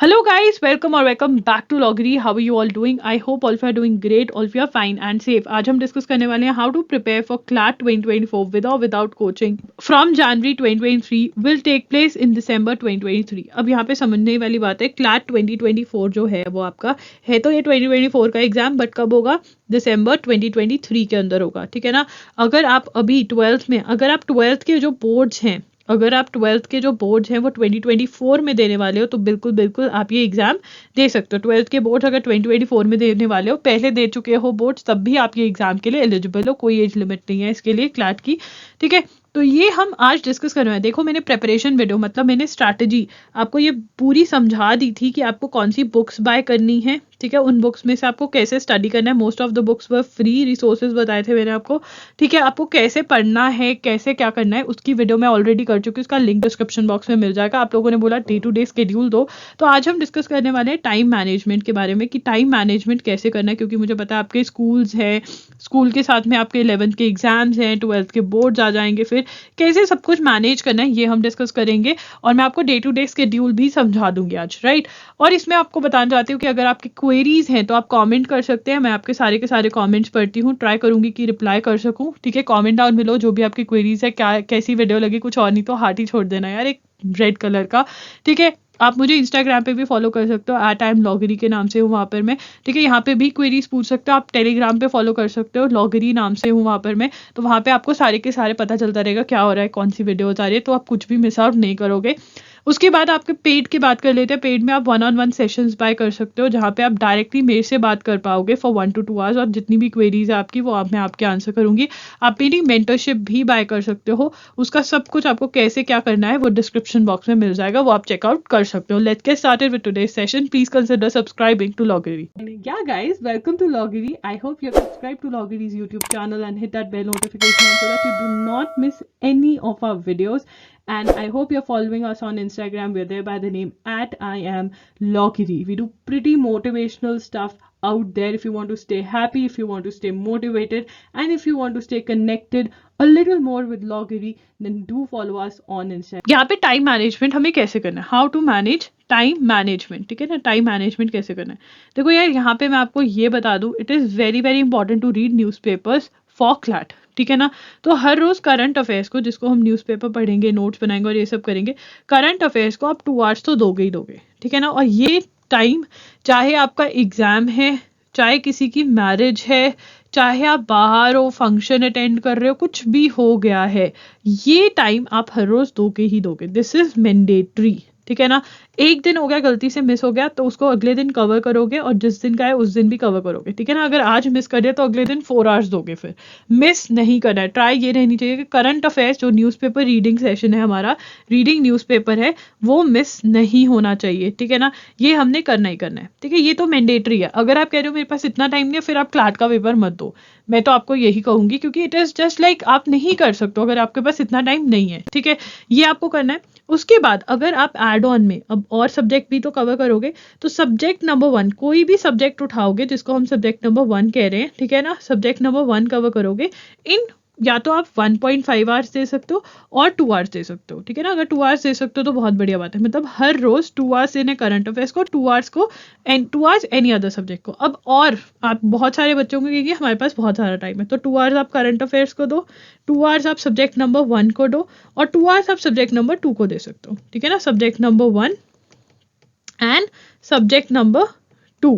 Hello guys, welcome or welcome back to Loggery. How are you all doing? I hope all of you are doing great, all of you are fine and safe. आज हम discuss करने वाले हैं how to prepare for CLAT 2024 with or without coaching from January 2023 will take place in December 2023. अब यहाँ पे समझने वाली बात है CLAT 2024 जो है वो आपका है तो ये 2024 का एग्जाम बट कब होगा? दिसंबर 2023 के अंदर होगा, ठीक है ना। अगर आप अभी 12th में अगर आप 12th के जो बोर्ड्स हैं अगर आप 12th के जो बोर्ड्स हैं वो 2024 में देने वाले हो तो बिल्कुल आप ये एग्जाम दे सकते हो। 12th के बोर्ड्स अगर 2024 में देने वाले हो, पहले दे चुके हो बोर्ड्स, तब भी आप ये एग्जाम के लिए एलिजिबल हो। कोई एज लिमिट नहीं है इसके लिए क्लैट की, ठीक है। तो ये हम आज डिस्कस करना है। देखो मैंने प्रेपरेशन वीडियो मतलब मैंने स्ट्रैटेजी आपको ये पूरी समझा दी थी कि आपको कौन सी बुक्स बाय करनी है, ठीक है। उन बुक्स में से आपको कैसे स्टडी करना है। Most of the books were free resources बताए थे मैंने आपको, ठीक है। आपको कैसे पढ़ना है, कैसे क्या करना है, उसकी वीडियो मैं ऑलरेडी कर चुकी हूँ। उसका लिंक डिस्क्रिप्शन बॉक्स में मिल जाएगा। आप लोगों ने बोला डे टू डे स्केड्यूल दो, तो आज हम डिस्कस करने वाले हैं टाइम मैनेजमेंट के बारे में कि टाइम मैनेजमेंट कैसे करना है। क्योंकि मुझे पता है आपके स्कूल्स हैं, स्कूल के साथ में आपके 11th के एग्जाम्स हैं, 12th के बोर्ड्स आ जाएंगे, फिर कैसे सब कुछ मैनेज करना है ये हम डिस्कस करेंगे। और मैं आपको डे टू डे स्केड्यूल भी समझा दूंगी आज, राइट। और इसमें आपको बताना चाहती हूँ कि अगर आपकी क्वेरीज हैं तो आप कमेंट कर सकते हैं। मैं आपके सारे के सारे कमेंट्स पढ़ती हूँ, ट्राई करूंगी कि रिप्लाई कर सकूं, ठीक है। कमेंट डाउन मिलो जो भी आपकी क्वेरीज है, क्या कैसी वीडियो लगी, कुछ और नहीं तो हार्ट ही छोड़ देना यार, एक रेड कलर का, ठीक है। आप मुझे इंस्टाग्राम पे भी फॉलो कर सकते हो, @loggery के नाम से हूँ वहाँ पर मैं, ठीक है। यहाँ पे भी क्वेरीज पूछ सकते हो। आप टेलीग्राम पे फॉलो कर सकते हो, लॉगरी नाम से हूँ वहाँ पर मैं। तो वहाँ पे आपको सारे के सारे पता चलता रहेगा क्या हो रहा है, कौन सी वीडियोज आ रही है, तो आप कुछ भी मिस आउट नहीं करोगे। उसके बाद आपके पेड की बात कर लेते हैं। पेड में आप 1-on-1 सेशंस बाय कर सकते हो, जहाँ पे आप डायरेक्टली मेरे से बात कर पाओगे फॉर 1 to 2 आवर्स, और जितनी भी क्वेरीज है आपकी वो मैं आपके आंसर करूंगी। आप मेरी मेंटरशिप भी बाय कर सकते हो, उसका सब कुछ आपको कैसे क्या करना है वो डिस्क्रिप्शन बॉक्स में मिल जाएगा, वो आप चेकआउट कर सकते हो। Let's get started with today's session. Please consider subscribing to Loggery. Yeah guys, welcome to Loggery. I hope you have subscribed to Loggery's YouTube channel and hit that bell notification so that you do not miss any of our videos. And I hope you're following us on Instagram. We're there by the name @IamLoggery. We do pretty motivational stuff out there if you want to stay happy, if you want to stay motivated, and if you want to stay connected a little more with Loggery, then do follow us on Instagram. यहाँ पे time management हमें कैसे करना है, how to manage time management, ठीक है ना। Time management कैसे करना है, देखो यार यहाँ पे मैं आपको ये बता दूं, it is very very important to read newspapers for CLAT, ठीक है ना। तो हर रोज करंट अफेयर्स को, जिसको हम न्यूज़पेपर पढ़ेंगे, नोट्स बनाएंगे और ये सब करेंगे, करंट अफेयर्स को आप 2 आवर्स तो दोगे ही दोगे, ठीक है ना। और ये टाइम चाहे आपका एग्जाम है, चाहे किसी की मैरिज है, चाहे आप बाहर हो, फंक्शन अटेंड कर रहे हो, कुछ भी हो गया है, ये टाइम आप हर रोज दोगे ही दोगे। दिस इज मैंडेटरी, ठीक है ना। एक दिन हो गया, गलती से मिस हो गया, तो उसको अगले दिन कवर करोगे, और जिस दिन का है उस दिन भी कवर करोगे, ठीक है ना। अगर आज मिस कर दिया तो अगले दिन 4 आवर्स दोगे, फिर मिस नहीं करना है। ट्राई ये रहनी चाहिए कि करंट अफेयर्स जो न्यूज़पेपर रीडिंग सेशन है हमारा, रीडिंग न्यूज़पेपर है, वो मिस नहीं होना चाहिए, ठीक है ना। ये हमने करना ही करना है, ठीक है। ये तो मैंडेटरी है। अगर आप कह रहे हो मेरे पास इतना टाइम नहीं है, फिर आप क्लैट का पेपर मत दो, मैं तो आपको यही कहूंगी, क्योंकि इट इज जस्ट लाइक आप नहीं कर सकते अगर आपके पास इतना टाइम नहीं है, ठीक है। ये आपको करना है। उसके बाद अगर आप एड ऑन में अब और सब्जेक्ट भी तो कवर करोगे, तो सब्जेक्ट नंबर 1 कोई भी सब्जेक्ट उठाओगे जिसको हम सब्जेक्ट नंबर 1 कह रहे हैं, ठीक है ना। सब्जेक्ट नंबर 1 कवर करोगे इन, या तो आप 1.5 आवर्स दे सकते हो और 2 आवर्स दे सकते हो, ठीक है ना। अगर 2 आवर्स दे सकते हो तो बहुत बढ़िया बात है। मतलब हर रोज 2 आवर्स देने करंट अफेयर्स को, 2 आवर्स को and 2 hours any other subject को। अब और आप बहुत सारे बच्चों को कहेंगे हमारे पास बहुत सारा टाइम है, तो 2 आवर्स आप करंट अफेयर्स को दो, 2 आवर्स आप सब्जेक्ट नंबर 1 को दो, और 2 आवर्स आप सब्जेक्ट नंबर 2 को दे सकते हो, ठीक है ना। Subject number 1 and subject number 2,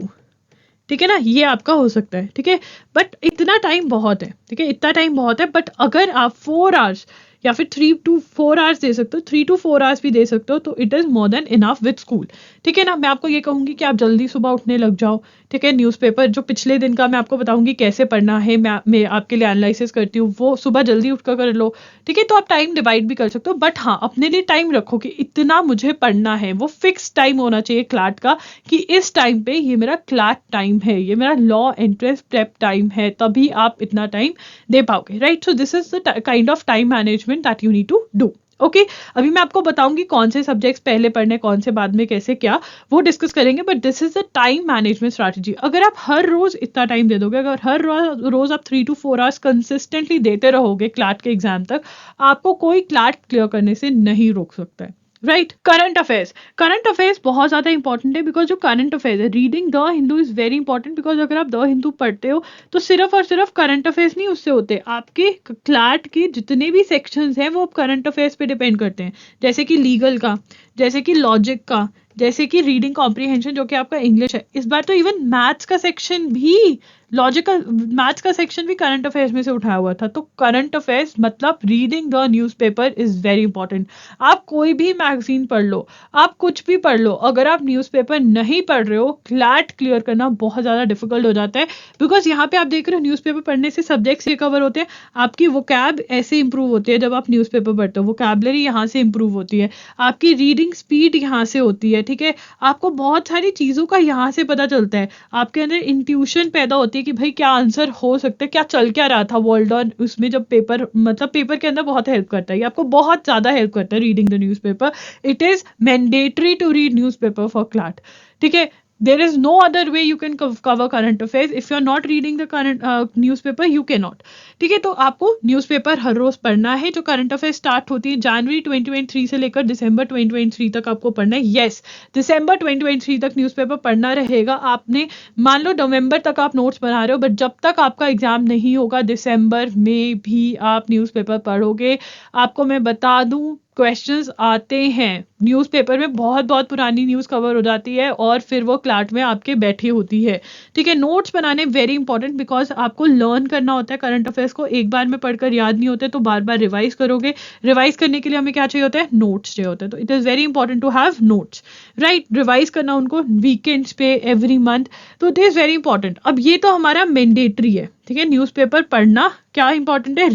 ठीक है ना। ये आपका हो सकता है, ठीक है। बट इतना टाइम बहुत है, ठीक है, इतना टाइम बहुत है। बट अगर आप 4 आवर्स या फिर 3 to 4 आवर्स दे सकते हो, 3 to 4 आवर्स भी दे सकते हो, तो it is more than enough with school, ठीक है ना। मैं आपको ये कहूंगी कि आप जल्दी सुबह उठने लग जाओ, ठीक है। न्यूज़पेपर जो पिछले दिन का मैं आपको बताऊंगी कैसे पढ़ना है, मैं आपके लिए एनालिसिस करती हूँ, वो सुबह जल्दी उठकर कर लो, ठीक है। तो आप टाइम डिवाइड भी कर सकते हो, बट हाँ अपने लिए टाइम रखो कि इतना मुझे पढ़ना है। वो फिक्स टाइम होना चाहिए क्लैट का, कि इस टाइम पे ये मेरा क्लैट टाइम है, ये मेरा लॉ एंट्रेंस प्रेप टाइम है, तभी आप इतना टाइम दे पाओगे, right. So this is the kind of time management that you need to do, okay. अभी मैं आपको बताऊंगी कौन से सब्जेक्ट्स पहले पढ़ने, कौन से बाद में, कैसे क्या, वो डिस्कस करेंगे। But this is the time management strategy. अगर आप हर रोज इतना टाइम दे दोगे, अगर हर रोज आप 3 to 4 आवर्स कंसिस्टेंटली देते रहोगे क्लैट के एग्जाम तक, आपको कोई क्लैट क्लियर करने से नहीं रोक सकता है, राइट। करंट अफेयर्स बहुत ज्यादा इंपॉर्टेंट है, बिकॉज जो करंट अफेयर्स है, reading the Hindu is very important, because अगर आप द हिंदू पढ़ते हो तो सिर्फ और सिर्फ करंट अफेयर्स नहीं उससे होते, आपके क्लाट के जितने भी सेक्शंस हैं वो करंट अफेयर्स पे डिपेंड करते हैं, जैसे कि लीगल का, जैसे कि लॉजिक का, जैसे कि रीडिंग कॉम्प्रीहेंशन जो कि आपका इंग्लिश है। इस बार तो इवन मैथ्स का सेक्शन भी, लॉजिकल मैथ्स का सेक्शन भी करंट अफेयर्स में से उठाया हुआ था। तो करंट अफेयर्स मतलब reading the newspaper is very important. आप कोई भी मैगजीन पढ़ लो, आप कुछ भी पढ़ लो, अगर आप न्यूज़पेपर नहीं पढ़ रहे हो, क्लैट क्लियर करना बहुत ज़्यादा डिफिकल्ट हो जाता है, बिकॉज यहाँ पे आप देख रहे हो न्यूज़पेपर पढ़ने से सब्जेक्ट्स रिकवर होते हैं, आपकी वोकैब ऐसे इंप्रूव होती है जब आप न्यूज़पेपर पढ़ते हो, वोकैबलरी यहाँ से इंप्रूव होती है, आपकी रीडिंग स्पीड यहाँ से होती है, ठीक है, आपको बहुत सारी चीज़ों का यहाँ से पता चलता है, आपके अंदर इंट्यूशन पैदा होती है कि भाई क्या आंसर हो सकता है, क्या चल क्या रहा था वर्ल्ड, और उसमें जब पेपर मतलब पेपर के अंदर बहुत हेल्प करता है, ये आपको बहुत ज़्यादा हेल्प करता है reading the newspaper. It is mandatory to read newspaper for CLAT, ठीक है। There is no other way you can cover current affairs. If you're not reading the current newspaper, you cannot. ठीक है, तो आपको newspaper हर रोज पढ़ना है। जो current affair start होती है जनवरी 2023 से लेकर दिसंबर 2023 तक आपको पढ़ना है। यस, दिसंबर 2023 तक न्यूज़पेपर पढ़ना रहेगा। आपने मान लो नवंबर तक आप नोट्स बना रहे हो, बट जब तक आपका एग्जाम नहीं होगा दिसंबर में भी आप न्यूज़पेपर पढ़ोगे। आपको मैं बता दूं, क्वेश्चंस आते हैं न्यूज़पेपर में, बहुत बहुत पुरानी न्यूज़ कवर हो जाती है और फिर वो क्लाट में आपके बैठी होती है, ठीक है। नोट्स बनाने वेरी इंपॉर्टेंट, बिकॉज आपको लर्न करना होता है करंट अफेयर्स को, एक बार में पढ़कर याद नहीं होते, तो बार बार रिवाइज करोगे। रिवाइज करने के लिए हमें क्या चाहिए होता है? नोट्स चाहिए होता है। तो it is very important to have notes, right. Revise करना उनको वीकेंड्स पे, एवरी मंथ, तो इट इज़ वेरी इंपॉर्टेंट। अब ये तो हमारा मैंडेटरी है, ठीक है, न्यूज़पेपर पढ़ना। क्या इंपॉर्टेंट है?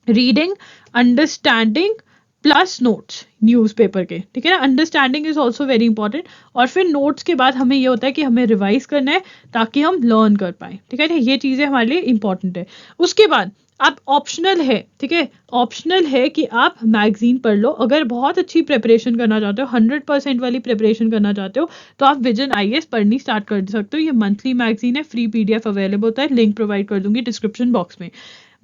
Reading, understanding plus notes newspaper के, ठीक है ना। Understanding is also very important, और फिर नोट्स के बाद हमें ये होता है कि हमें रिवाइज करना है ताकि हम लर्न कर पाए, ठीक है ना। ये चीज़ें हमारे लिए इंपॉर्टेंट है। उसके बाद आप ऑप्शनल है, ठीक है, ऑप्शनल है कि आप मैगजीन पढ़ लो। अगर बहुत अच्छी प्रिपरेशन करना चाहते हो, 100% वाली प्रिपरेशन करना चाहते हो, तो आप विजन IAS पढ़नी स्टार्ट कर सकते हो। ये मंथली मैगजीन है, फ्री PDF अवेलेबल होता है, लिंक प्रोवाइड कर दूंगी डिस्क्रिप्शन बॉक्स में।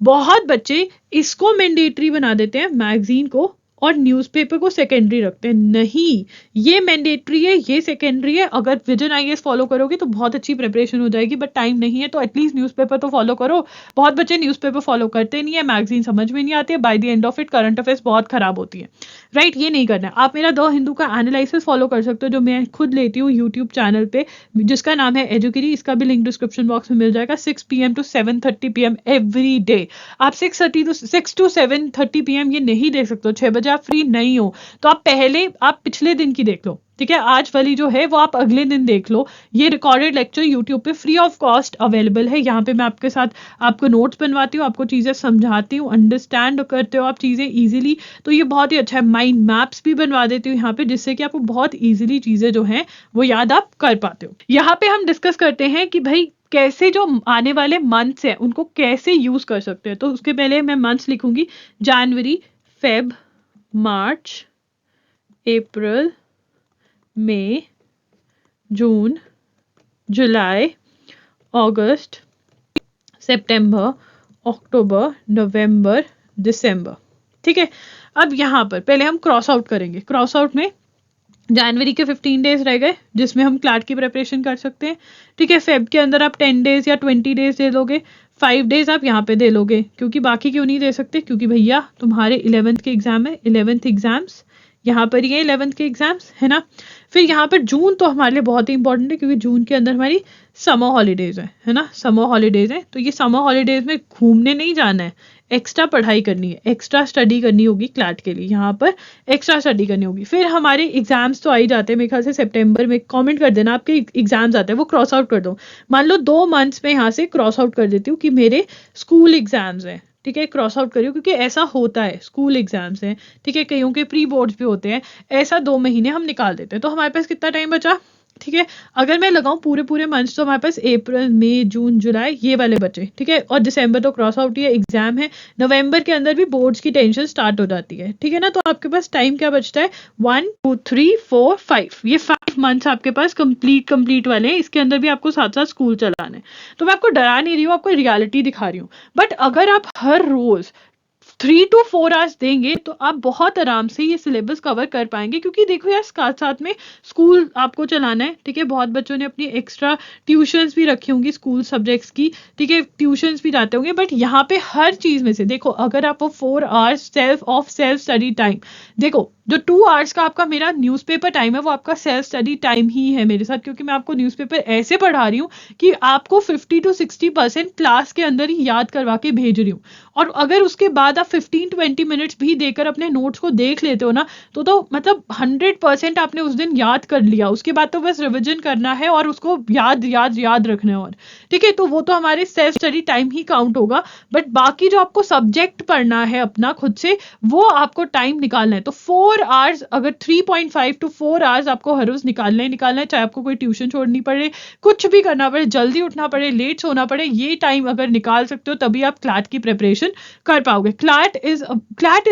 बहुत बच्चे इसको मैंडेटरी बना देते हैं मैगजीन को, और न्यूज़पेपर को सेकेंडरी रखते हैं। नहीं, ये मैंडेटरी है, ये सेकेंडरी है। अगर विजन IAS फॉलो करोगे तो बहुत अच्छी प्रिपरेशन हो जाएगी, बट टाइम नहीं है तो एटलीस्ट न्यूज़पेपर तो फॉलो करो। बहुत बच्चे न्यूज़पेपर फॉलो करते नहीं है, मैगजीन समझ में नहीं आती है, by the end of it current affairs बहुत खराब होती है, राइट। ये नहीं करना है। आप मेरा द हिंदू का एनालिसिस फॉलो कर सकते हो, जो मैं खुद लेती हूँ यूट्यूब चैनल पे, जिसका नाम है एजुकेरी। इसका भी लिंक डिस्क्रिप्शन बॉक्स में मिल जाएगा। 6 PM to 7:30 PM every day. आप 6 to 7:30 PM ये नहीं देख सकते हो, 6 बजे आप फ्री नहीं हो, तो आप पहले आप पिछले दिन की देख लो, ठीक है। आज वाली जो है वो आप अगले दिन देख लो। ये रिकॉर्डेड लेक्चर यूट्यूब पे फ्री ऑफ कॉस्ट अवेलेबल है। यहाँ पे मैं आपके साथ आपको नोट्स बनवाती हूँ, आपको चीज़ें समझाती हूँ, अंडरस्टैंड करते हो आप चीज़ें इजीली। तो ये बहुत ही अच्छा है। माइंड मैप्स भी बनवा देती हूँ यहाँ पे, जिससे कि आपको बहुत इजीली चीज़ें जो हैं वो याद आप कर पाते हो। यहाँ पे हम डिस्कस करते हैं कि भाई कैसे जो आने वाले मंथ्स हैं उनको कैसे यूज कर सकते हैं। तो उसके पहले मैं मंथ्स लिखूंगी, जनवरी, फेब, मार्च, अप्रैल, मई, जून, जुलाई, अगस्त, सितंबर, अक्टूबर, नवंबर, दिसंबर, ठीक है। अब यहाँ पर पहले हम क्रॉस आउट करेंगे। क्रॉस आउट में जनवरी के 15 डेज रह गए जिसमें हम क्लैट की प्रिपरेशन कर सकते हैं, ठीक है। फेब के अंदर आप 10 डेज या 20 डेज दे लोगे, 5 डेज आप यहाँ पे दे लोगे। क्योंकि बाकी क्यों नहीं दे सकते? क्योंकि भैया तुम्हारे 11th के एग्जाम है, 11th एग्जाम्स यहाँ पर ये 11th के एग्जाम्स है ना। फिर यहाँ पर जून तो हमारे लिए बहुत ही इंपॉर्टेंट है, क्योंकि जून के अंदर हमारी समर हॉलीडेज है ना, समर हॉलीडेज है। तो ये समर हॉलीडेज में घूमने नहीं जाना है, एक्स्ट्रा पढ़ाई करनी है, एक्स्ट्रा स्टडी करनी होगी क्लैट के लिए। यहाँ पर एक्स्ट्रा स्टडी करनी होगी। फिर हमारे एग्जाम्स तो आ ही जाते हैं मेरे ख्याल से सितंबर में। कमेंट कर देना आपके एग्जाम्स आते हैं, वो क्रॉस आउट कर दो। मान लो 2 मंथ्स में यहाँ से क्रॉस आउट कर देती हूँ कि मेरे स्कूल एग्जाम्स हैं, ठीक है, क्रॉस आउट करियो, क्योंकि ऐसा होता है, स्कूल एग्जाम्स हैं, ठीक है, कईयों के प्री बोर्ड्स भी होते हैं। ऐसा 2 महीने हम निकाल देते हैं। तो हमारे पास कितना टाइम बचा? ठीक है, अगर मैं लगाऊं पूरे मंथ्स तो हमारे पास अप्रैल, मई, जून, जुलाई ये वाले बचे, ठीक है। और दिसंबर तो क्रॉस आउट ही है, एग्जाम है। नवंबर के अंदर भी बोर्ड्स की टेंशन स्टार्ट हो जाती है, ठीक है ना। तो आपके पास टाइम क्या बचता है? 1 2 3 4 5, ये 5 मंथ्स आपके पास कंप्लीट वाले हैं। इसके अंदर भी आपको साथ साथ स्कूल चलाना है। तो मैं आपको डरा नहीं रही हूँ, आपको रियलिटी दिखा रही हूँ। बट अगर आप हर रोज 3 to 4 आवर्स देंगे तो आप बहुत आराम से ये सिलेबस कवर कर पाएंगे, क्योंकि देखो यार साथ साथ में स्कूल आपको चलाना है, ठीक है। बहुत बच्चों ने अपनी एक्स्ट्रा ट्यूशंस भी रखी होंगी स्कूल सब्जेक्ट्स की, ठीक है, ट्यूशंस भी जाते होंगे, बट यहाँ पे हर चीज में से देखो, अगर आप वो 4 आवर्स सेल्फ स्टडी टाइम, देखो जो 2 आवर्स का आपका मेरा न्यूज़पेपर टाइम है वो आपका सेल्फ स्टडी टाइम ही है मेरे साथ, क्योंकि मैं आपको न्यूज़पेपर ऐसे पढ़ा रही हूँ कि आपको 50 to 60% क्लास के अंदर ही याद करवा के भेज रही हूँ। और अगर उसके बाद आप 15-20 मिनट्स भी देकर अपने नोट्स को देख लेते हो ना, तो मतलब 100% आपने उस दिन याद कर लिया। उसके बाद तो बस रिविजन करना है और उसको याद याद याद रखना है, और ठीक है, तो वो तो हमारे सेल्फ स्टडी टाइम ही काउंट होगा। बट बाकी जो आपको सब्जेक्ट पढ़ना है अपना खुद से, वो आपको टाइम निकालना है। तो 4 आवर्स, अगर 3.5 to 4 आवर्स आपको हर रोज निकालना ही निकालना है, चाहे आपको कोई ट्यूशन छोड़नी पड़े, कुछ भी करना पड़े, जल्दी उठना पड़े, लेट सोना पड़े, ये टाइम अगर निकाल सकते हो तभी आप क्लैट की प्रिपरेशन कर पाओगे। CLAT is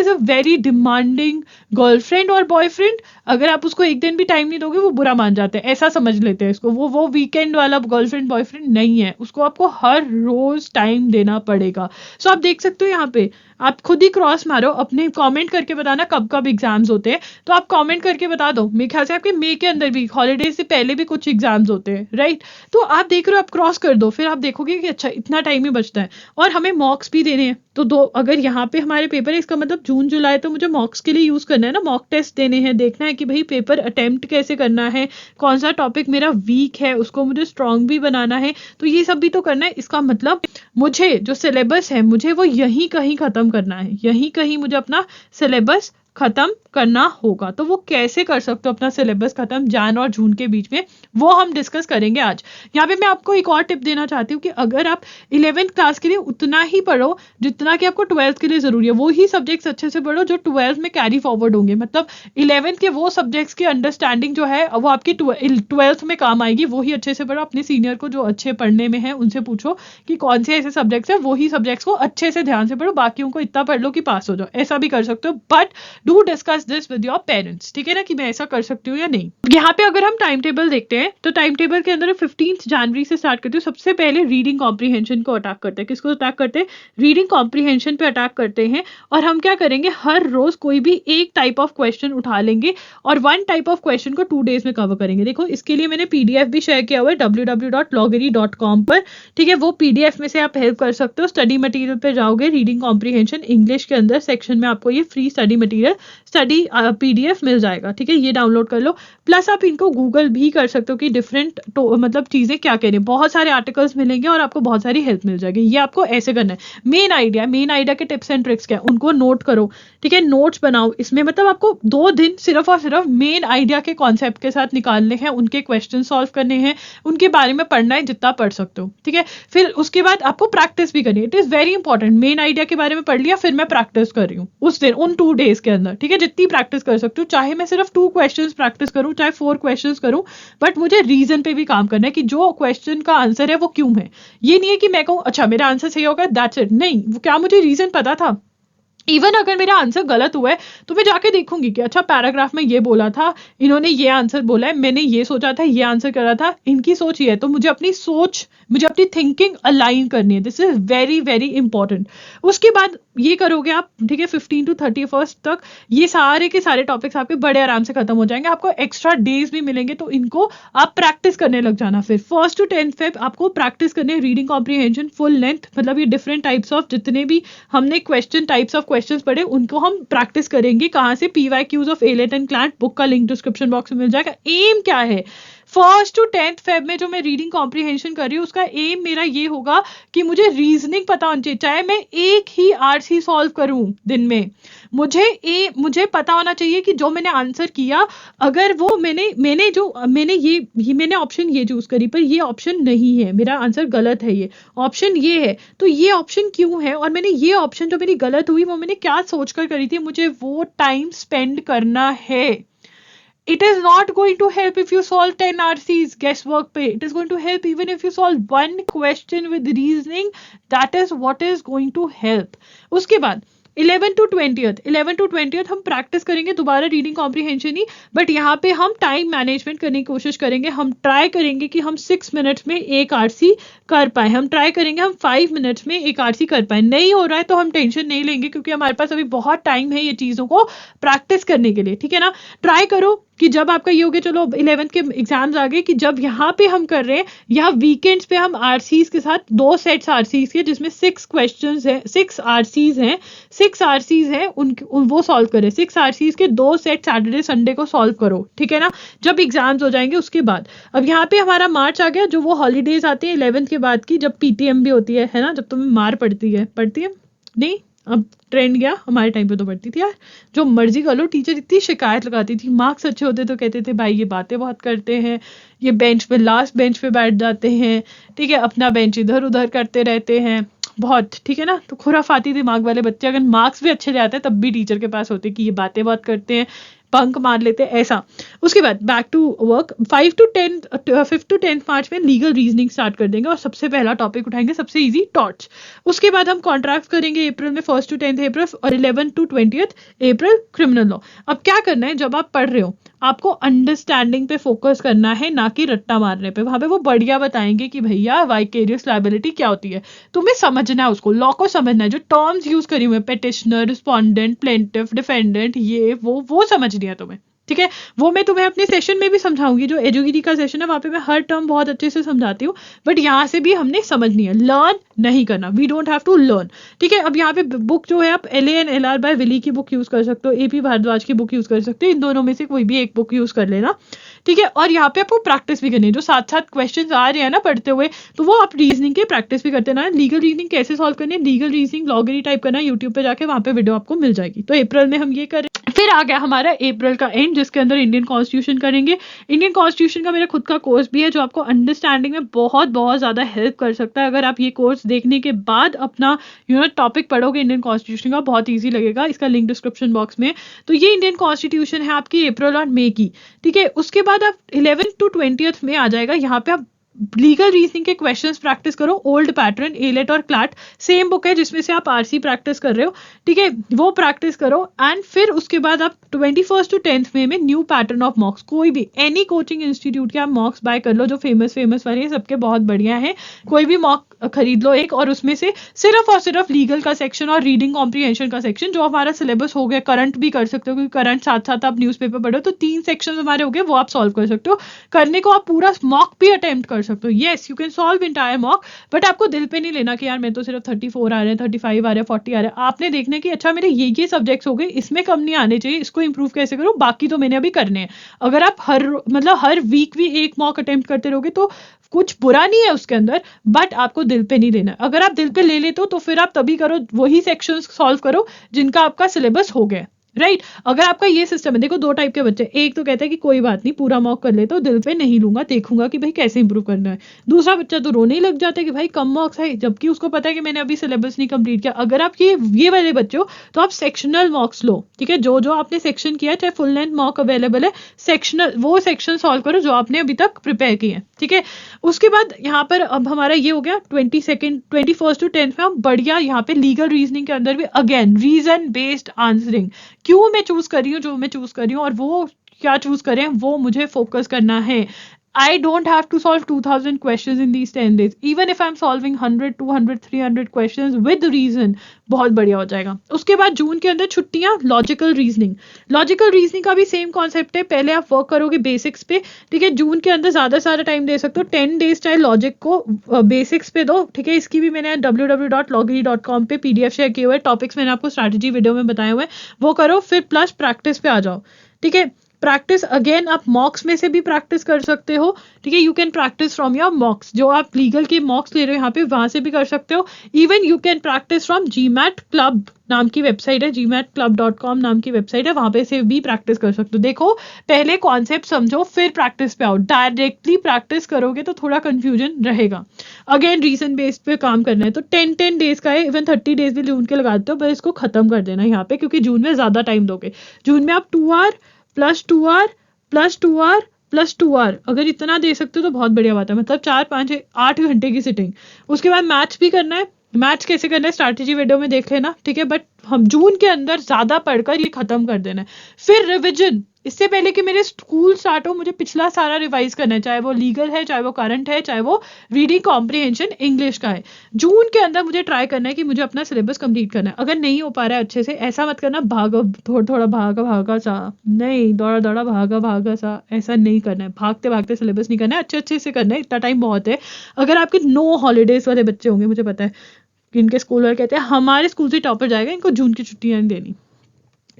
a very demanding girlfriend और बॉयफ्रेंड। अगर आप उसको एक दिन भी टाइम नहीं दोगे वो बुरा मान जाते हैं, ऐसा समझ लेते हैं इसको। वो वीकेंड वाला गर्लफ्रेंड बॉयफ्रेंड नहीं है, उसको आपको हर रोज टाइम देना पड़ेगा। सो आप देख सकते हो यहाँ पे, आप खुद ही क्रॉस मारो, अपने कमेंट करके बताना कब कब एग्जाम्स होते हैं, तो आप कमेंट करके बता दो। मेरे ख्याल से आपके मई के अंदर भी, हॉलीडे से पहले भी कुछ एग्जाम्स होते हैं, राइट। तो आप देख रहे हो, आप क्रॉस कर दो, फिर आप देखोगे कि अच्छा इतना टाइम ही बचता है। और हमें मॉक्स भी देने हैं, तो अगर यहाँ पे हमारे पेपर है, इसका मतलब जून जुलाई तो मुझे मॉक्स के लिए यूज करना है ना, मॉक टेस्ट देने हैं, देखना है कि भाई पेपर अटेम्प्ट कैसे करना है, कौन सा टॉपिक मेरा वीक है उसको मुझे स्ट्रांग भी बनाना है, तो ये सब भी तो करना है। इसका मतलब मुझे जो सिलेबस है मुझे वो यहीं कहीं खत्म करना है, यहीं कहीं मुझे अपना सिलेबस खत्म करना होगा। तो वो कैसे कर सकते हो अपना सिलेबस खत्म जान और जून के बीच में, वो हम डिस्कस करेंगे आज। यहाँ पे मैं आपको एक और टिप देना चाहती हूँ कि अगर आप 11th क्लास के लिए उतना ही पढ़ो जितना कि आपको 12th के लिए जरूरी है, वो ही सब्जेक्ट्स अच्छे से पढ़ो जो 12th में कैरी फॉरवर्ड होंगे। मतलब 11th के वो सब्जेक्ट्स की अंडरस्टैंडिंग जो है वो आपकी 12th में काम आएगी, वो ही अच्छे से पढ़ो। अपने सीनियर को जो अच्छे पढ़ने में है उनसे पूछो कि कौन से ऐसे सब्जेक्ट्स है, वो ही सब्जेक्ट्स को अच्छे से ध्यान से पढ़ो, बाकियों को इतना पढ़ लो कि पास हो जाओ। ऐसा भी कर सकते हो, but do discuss this with your parents, ठीक है ना, कि मैं ऐसा कर सकती हूँ या नहीं। यहाँ पे अगर हम टाइम टेबल देखते हैं तो टाइम टेबल के अंदर 15 जनवरी से स्टार्ट करती हूँ। सबसे पहले रीडिंग कॉम्प्रीहेंशन को अटैक करते हैं। किसको अटैक करते हैं? रीडिंग कॉम्प्रीहेंशन पे अटैक करते हैं। और हम क्या करेंगे, हर रोज कोई भी एक टाइप ऑफ क्वेश्चन उठा लेंगे और वन टाइप ऑफ क्वेश्चन को 2 डेज में कवर करेंगे। देखो इसके लिए मैंने पीडीएफ भी शेयर किया हुआ है www.loggery.com पर, ठीक है। वो पीडीएफ में से आप हेल्प कर सकते हो। स्टडी मटेरियल पे जाओगे, रीडिंग कॉम्प्रीहेंशन इंग्लिश के अंदर सेक्शन में आपको ये free study material study PDF मिल जाएगा, ठीक है। ये डाउनलोड कर लो। प्लस आप इनको गूगल भी कर सकते हो कि डिफरेंट मतलब चीजें क्या कह रही हैं। बहुत सारे आर्टिकल्स मिलेंगे और आपको बहुत सारी हेल्प मिल जाएगी। ये आपको ऐसे करना है। मेन आइडिया के टिप्स एंड ट्रिक्स क्या है उनको नोट करो, ठीक है। नोट्स बनाओ। इसमें मतलब आपको 2 दिन सिर्फ और सिर्फ मेन आइडिया के कॉन्सेप्ट के साथ निकालने हैं, उनके क्वेश्चन सॉल्व करने हैं, उनके बारे में पढ़ना है जितना पढ़ सकते हो, ठीक है। फिर उसके बाद आपको प्रैक्टिस भी करनी है। It is very important. Main idea के बारे में पढ़ लिया, फिर मैं प्रैक्टिस कर रही हूँ उस दिन, उन 2 डेज के अंदर, ठीक है। जितनी प्रैक्टिस कर सकती हूँ, चाहे मैं सिर्फ 2 क्वेश्चंस प्रैक्टिस करूँ, चाहे 4 क्वेश्चंस करूँ, बट मुझे रीजन पे भी काम करना है कि जो क्वेश्चन का आंसर है वो क्यों है। ये नहीं है कि मैं कहूँ अच्छा मेरा आंसर सही होगा, दैट्स इट। नहीं, क्या मुझे रीजन पता था? इवन अगर मेरा आंसर गलत हुआ है तो मैं जाके देखूंगी कि अच्छा पैराग्राफ में ये बोला था, इन्होंने ये आंसर बोला है, मैंने ये सोचा था, ये आंसर करा था, इनकी सोच ये है, तो मुझे अपनी थिंकिंग अलाइन करनी है। This is very very important. उसके बाद ये करोगे आप, ठीक है, 15 to 31 तक ये सारे के सारे टॉपिक्स आपके बड़े आराम से खत्म हो जाएंगे। आपको एक्स्ट्रा डेज भी मिलेंगे तो इनको आप प्रैक्टिस करने लग जाना। फिर 1st to 10th फेब आपको प्रैक्टिस करने, रीडिंग कॉम्प्रीहेंशन फुल लेंथ, मतलब ये डिफरेंट टाइप्स ऑफ जितने भी हमने टाइप्स ऑफ क्वेश्चंस पढ़े उनको हम प्रैक्टिस करेंगे। कहाँ से? PYQs of A-Let and CLAT book का लिंक डिस्क्रिप्शन बॉक्स में मिल जाएगा। एम क्या है? 1st to 10th फेब में जो मैं रीडिंग कॉम्प्रीहेंशन कर रही हूँ उसका एम मेरा ये होगा कि मुझे रीजनिंग पता होनी चाहिए। चाहे मैं एक ही आरसी सॉल्व करूं दिन में, मुझे पता होना चाहिए कि जो मैंने आंसर किया, अगर वो मैंने ऑप्शन ये चूज करी पर ये ऑप्शन नहीं है, मेरा आंसर गलत है, ये ऑप्शन ये है, तो ये ऑप्शन क्यों है, और मैंने ये ऑप्शन जो मेरी गलत हुई वो मैंने क्या सोचकर करी थी, मुझे वो टाइम स्पेंड करना है। It is not going to help if you solve 10 RCs guesswork पे. It is going to help even if you solve one question with reasoning. That is what is going to help. उसके बाद 11 to 20th हम practice करेंगे दोबारा reading comprehension he, but यहाँ पे हम time management करने की कोशिश करेंगे। हम ट्राई करेंगे कि हम 6 मिनट्स में एक आरसी कर पाए, हम ट्राई करेंगे हम 5 मिनट्स में एक आरसी कर पाए। नहीं हो रहा है तो हम टेंशन नहीं लेंगे, क्योंकि हमारे पास अभी बहुत टाइम है ये चीज़ों को प्रैक्टिस करने के लिए, ठीक है ना। ट्राई करो कि जब आपका ये हो गया, चलो 11th के एग्जाम्स आ गए, कि जब यहाँ पे हम कर रहे हैं, यहाँ वीकेंड्स पे हम आरसीज के साथ 2 सेट्स आरसीज के, जिसमें 6 क्वेश्चंस हैं, 6 आरसीज हैं, 6 आरसीज हैं, वो सॉल्व करें। 6 आरसीज के 2 सेट सैटरडे संडे को सॉल्व करो, ठीक है ना, जब एग्जाम्स हो जाएंगे उसके बाद। अब यहाँ पे हमारा मार्च आ गया, जो वो हॉलीडेज आती है 11th के बाद की, जब पीटीएम भी होती है ना, जब तुम्हें मार पड़ती है नहीं, अब ट्रेंड गया, हमारे टाइम पे तो पढ़ती थी यार, जो मर्जी कर लो। टीचर इतनी शिकायत लगाती थी, मार्क्स अच्छे होते तो कहते थे भाई ये बातें बहुत करते हैं, ये बेंच पे लास्ट बेंच पे बैठ जाते हैं, ठीक है, अपना बेंच इधर उधर करते रहते हैं, बहुत, ठीक है ना। तो खुराफाती दिमाग वाले बच्चे अगर मार्क्स भी अच्छे ले आते हैं तब भी टीचर के पास होते कि ये बातें बहुत करते हैं, बंक मार लेते हैं, ऐसा। उसके बाद बैक टू वर्क। 5 to 10 मार्च में लीगल रीजनिंग स्टार्ट कर देंगे और सबसे पहला टॉपिक उठाएंगे, सबसे इजी, टॉर्च। उसके बाद हम कॉन्ट्रैक्ट करेंगे अप्रैल में, 1 to 10 अप्रैल, और 11 to 20 अप्रैल क्रिमिनल लॉ। अब क्या करना है, जब आप पढ़ रहे हो आपको अंडरस्टैंडिंग पे फोकस करना है, ना कि रट्टा मारने पे। वहां पे वो बढ़िया बताएंगे कि भैया वाइकेरियस लायबिलिटी क्या होती है, तुम्हें समझना है, उसको लॉ को समझना है, जो टर्म्स यूज करी हुए, पेटिशनर, रिस्पोंडेंट, प्लेंटिफ, डिफेंडेंट, ये वो समझनी है तुम्हें, ठीक है। वो मैं तुम्हें अपने सेशन में भी समझाऊंगी, जो एजुगिरी का सेशन है वहां पे मैं हर टर्म बहुत अच्छे से समझाती हूँ, बट यहाँ से भी हमने समझनी है, लर्न नहीं करना, we don't have to learn, ठीक है। अब यहाँ पे बुक जो है, आप LANLR बाय विली की बुक यूज कर सकते हो, AP भारद्वाज की बुक यूज कर सकते हो, इन दोनों में से कोई भी एक बुक यूज कर लेना, ठीक है। और यहाँ पे आपको प्रैक्टिस भी करनी है, जो साथ साथ क्वेश्चंस आ रहे हैं ना पढ़ते हुए, तो वो आप रीजनिंग के प्रैक्टिस भी करते ना। लीगल रीजनिंग कैसे सॉल्व करनी है, लीगल रीजनिंग लॉगरी टाइप करना, यूट्यूब पे जाके वहां पे वीडियो आपको मिल जाएगी। तो अप्रैल में हम ये करें। फिर आ गया हमारा अप्रैल का एंड, जिसके अंदर इंडियन कॉन्स्टिट्यूशन करेंगे। इंडियन कॉन्स्टिट्यूशन का मेरा खुद का कोर्स भी है, जो आपको अंडरस्टैंडिंग में बहुत बहुत ज्यादा हेल्प कर सकता है। अगर आप ये कोर्स देखने के बाद अपना टॉपिक पढ़ोगे इंडियन कॉन्स्टिट्यूशन का, बहुत ईजी लगेगा। इसका लिंक डिस्क्रिप्शन बॉक्स में। तो ये इंडियन कॉन्स्टिट्यूशन है आपकी अप्रैल और मई की, ठीक है। उसके बाद आप 11 to 20 में आ जाएगा, यहाँ पे आप लीगल रीजनिंग के क्वेश्चंस प्रैक्टिस करो, ओल्ड पैटर्न, एलेट और क्लैट, सेम बुक है जिसमें से आप आरसी प्रैक्टिस कर रहे हो, ठीक है, वो प्रैक्टिस करो। एंड फिर उसके बाद आप 21 to 10 में न्यू पैटर्न ऑफ मॉक्स, कोई भी एनी कोचिंग इंस्टीट्यूट के आप मॉक्स बाय कर लो, जो फेमस वाले हैं, सबके बहुत बढ़िया है, कोई भी मॉक खरीद लो एक, और उसमें से सिर्फ और सिर्फ लीगल का सेक्शन और रीडिंग कॉम्प्रीहेंशन का सेक्शन, जो हमारा सिलेबस हो गया, करंट भी कर सकते हो, क्योंकि करंट साथ साथ आप न्यूज़पेपर पढ़ो, तो 3 सेक्शन हमारे हो गए, वो आप सॉल्व कर सकते हो। करने को आप पूरा मॉक भी अटेम्प्ट कर सकते हो, yes you can solve entire mock, but आपको दिल पे नहीं लेना कि यार मैं तो सिर्फ 34 आ रहे हैं, 35 आ रहे हैं, 40 आ रहे हैं। आपने देखना कि अच्छा मेरे ये सब्जेक्ट्स हो गए, इसमें कम नहीं आने चाहिए, इसको इंप्रूव कैसे करूं, बाकी तो मैंने अभी करने हैं। अगर आप हर वीक भी एक मॉक अटेम्प्ट करते रहोगे तो कुछ बुरा नहीं है उसके अंदर, बट आपको दिल पे नहीं लेना। अगर आप दिल पे ले लेते हो तो फिर आप तभी करो, वही सेक्शंस सॉल्व करो जिनका आपका सिलेबस हो गया, राइट। अगर आपका ये सिस्टम है, देखो 2 टाइप के बच्चे, एक तो कहता है कि कोई बात नहीं पूरा मॉक कर लेता हूँ, दिल पे नहीं लूंगा, देखूंगा कि भाई कैसे इंप्रूव करना है। दूसरा बच्चा तो रोने ही लग जाता है कि भाई कम मॉक्स है, जबकि उसको पता है कि मैंने अभी सिलेबस नहीं कंप्लीट किया। अगर आप ये वाले बच्चे हो तो आप सेक्शनल मॉक्स लो, ठीक है, जो आपने सेक्शन किया, चाहे फुल लेंथ मॉक अवेलेबल है, सेक्शनल वो सेक्शन सॉल्व करो जो आपने अभी तक प्रिपेयर किए हैं, ठीक है। उसके बाद यहाँ पर अब हमारा ये हो गया 21 to 10 में हम बढ़िया यहाँ पे लीगल रीजनिंग के अंदर भी अगेन रीजन बेस्ड आंसरिंग, क्यों मैं चूज कर रही हूँ जो मैं चूज कर रही हूँ, और वो क्या चूज करें वो मुझे फोकस करना है। I don't have to solve 2000 questions in these 10 days. Even if I'm solving 100, 200, 300 questions with reason, बहुत बढ़िया हो जाएगा। उसके बाद जून के अंदर छुट्टियां, लॉजिकल रीजनिंग का भी सेम कॉन्सेप्ट है। पहले आप वर्क करोगे बेसिक्स पे, ठीक है, जून के अंदर ज्यादा सारा टाइम दे सकते हो, 10 डेज चाहे लॉजिक को बेसिक्स पे दो, ठीक है। इसकी भी मैंने www.loggery.com पे PDF शेयर किए हुए, टॉपिक्स मैंने आपको स्ट्रैटेजी वीडियो में बताए हुए, वो करो। फिर प्लस प्रैक्टिस पे आ जाओ, ठीक है। प्रैक्टिस अगेन आप मॉक्स में से भी प्रैक्टिस कर सकते हो, ठीक है, you can practice from your मॉक्स, जो आप लीगल के मॉक्स ले रहे हो यहाँ पे, वहां से भी कर सकते हो। Even you can practice from GMAT club नाम की वेबसाइट है, gmatclub.com नाम की वेबसाइट है, वहां पे से भी प्रैक्टिस कर सकते हो। देखो पहले कॉन्सेप्ट समझो फिर प्रैक्टिस पे आओ, डायरेक्टली प्रैक्टिस करोगे तो थोड़ा कंफ्यूजन रहेगा। अगेन रीजन बेस्ड पे काम करना है, तो 10 डेज का है, इवन 30 डेज भी जून के लगा देते हो, बस इसको खत्म कर देना यहाँ पे, क्योंकि जून में ज्यादा टाइम दोगे। जून में आप 2 hour plus 2 hour plus 2 hour plus 2 hour अगर इतना दे सकते हो तो बहुत बढ़िया बात है, मतलब 4, 5, 8 घंटे की सिटिंग। उसके बाद मैथ्स भी करना है, मैथ्स कैसे करना है स्ट्रैटेजी वीडियो में देख लेना, ठीक है। बट हम जून के अंदर ज्यादा पढ़कर ये खत्म कर देना है। फिर रिवीजन, इससे पहले कि मेरे स्कूल स्टार्ट हो मुझे पिछला सारा रिवाइज करना है, चाहे वो लीगल है, चाहे वो करंट है, चाहे वो रीडिंग कॉम्प्रिहेंशन इंग्लिश का है। जून के अंदर मुझे ट्राई करना है कि मुझे अपना सिलेबस कंप्लीट करना है। अगर नहीं हो पा रहा है अच्छे से, ऐसा मत करना भागो थोड़ा थोड़ा भागा भागा सा, नहीं दौड़ा दौड़ा भागा भागा सा, ऐसा नहीं करना है। भागते भागते सिलेबस नहीं करना है, अच्छे अच्छे से करना है, इतना टाइम बहुत है। अगर आपके नो हॉलीडेज वाले बच्चे होंगे, मुझे पता है कि इनके स्कूल वाले कहते हैं हमारे स्कूल से टॉपर जाएगा, इनको जून की छुट्टियां नहीं देनी,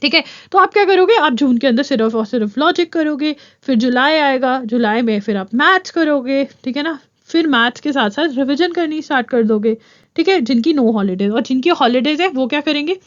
ठीक है। तो आप क्या करोगे, आप जून के अंदर सिर्फ और सिर्फ लॉजिक करोगे। फिर जुलाई आएगा, जुलाई में फिर आप मैथ्स करोगे, ठीक है ना। फिर मैथ्स के साथ साथ रिवीजन करनी स्टार्ट कर दोगे, ठीक है। जिनकी नो हॉलीडेज, और जिनकी हॉलीडेज है वो क्या करेंगे,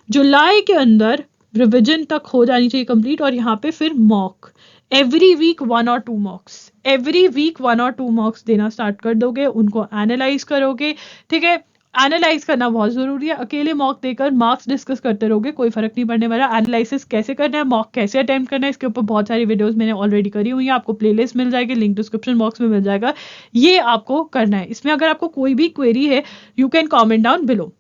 जुलाई के अंदर रिवीजन तक हो जानी चाहिए कंप्लीट। और यहाँ पे फिर मॉक, एवरी वीक 1 और 2 मॉक्स, एवरी वीक 1 और 2 मॉक्स देना स्टार्ट कर दोगे, उनको एनालाइज करोगे, ठीक है। एनालाइज करना बहुत जरूरी है। अकेले मॉक देकर मार्क्स डिस्कस करते रहोगे कोई फर्क नहीं पड़ने वाला। एनालिसिस कैसे करना है, मॉक कैसे अटेम्प्ट करना है, इसके ऊपर बहुत सारी वीडियोस मैंने ऑलरेडी करी हुई है, आपको प्लेलिस्ट मिल जाएगी, लिंक डिस्क्रिप्शन बॉक्स में मिल जाएगा। ये आपको करना है। इसमें अगर आपको कोई भी क्वेरी है, you can comment down below.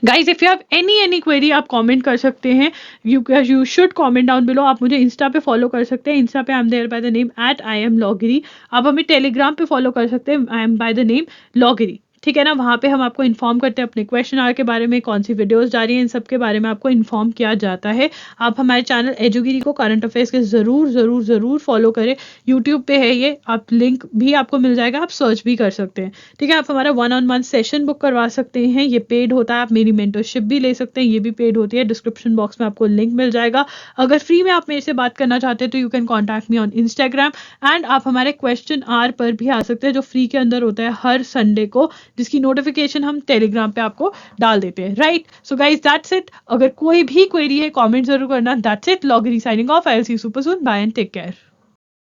Guys if you have any query, आप कमेंट कर सकते हैं, you should comment down below. आप मुझे इंस्टा पे फॉलो कर सकते हैं, इंस्टा पे I am there by the name @IamLoggery। आप हमें टेलीग्राम पे फॉलो कर सकते हैं, I am by the name Loggery, ठीक है ना। वहाँ पे हम आपको इन्फॉर्म करते हैं अपने क्वेश्चन आर के बारे में, कौन सी वीडियोस जा रही हैं, इन सब के बारे में आपको इन्फॉर्म किया जाता है। आप हमारे चैनल एजुगिरी को करंट अफेयर्स के जरूर जरूर जरूर फॉलो करें। यूट्यूब पे है ये, आप लिंक भी आपको मिल जाएगा, आप सर्च भी कर सकते हैं, ठीक है। आप हमारा 1-on-1 सेशन बुक करवा सकते हैं, ये पेड होता है। आप मेरी मेंटरशिप भी ले सकते हैं, ये भी पेड होती है। डिस्क्रिप्शन बॉक्स में आपको लिंक मिल जाएगा। अगर फ्री में आप मेरे से बात करना चाहते हैं तो you can contact me on Instagram. And आप हमारे क्वेश्चन आर पर भी आ सकते हैं, जो फ्री के अंदर होता है हर संडे को, जिसकी नोटिफिकेशन हम टेलीग्राम पे आपको डाल देते हैं, right. So guys that's it. अगर कोई भी क्वेरी है कमेंट जरूर करना। That's it, Loggery signing off. I will see you super soon, bye and take care.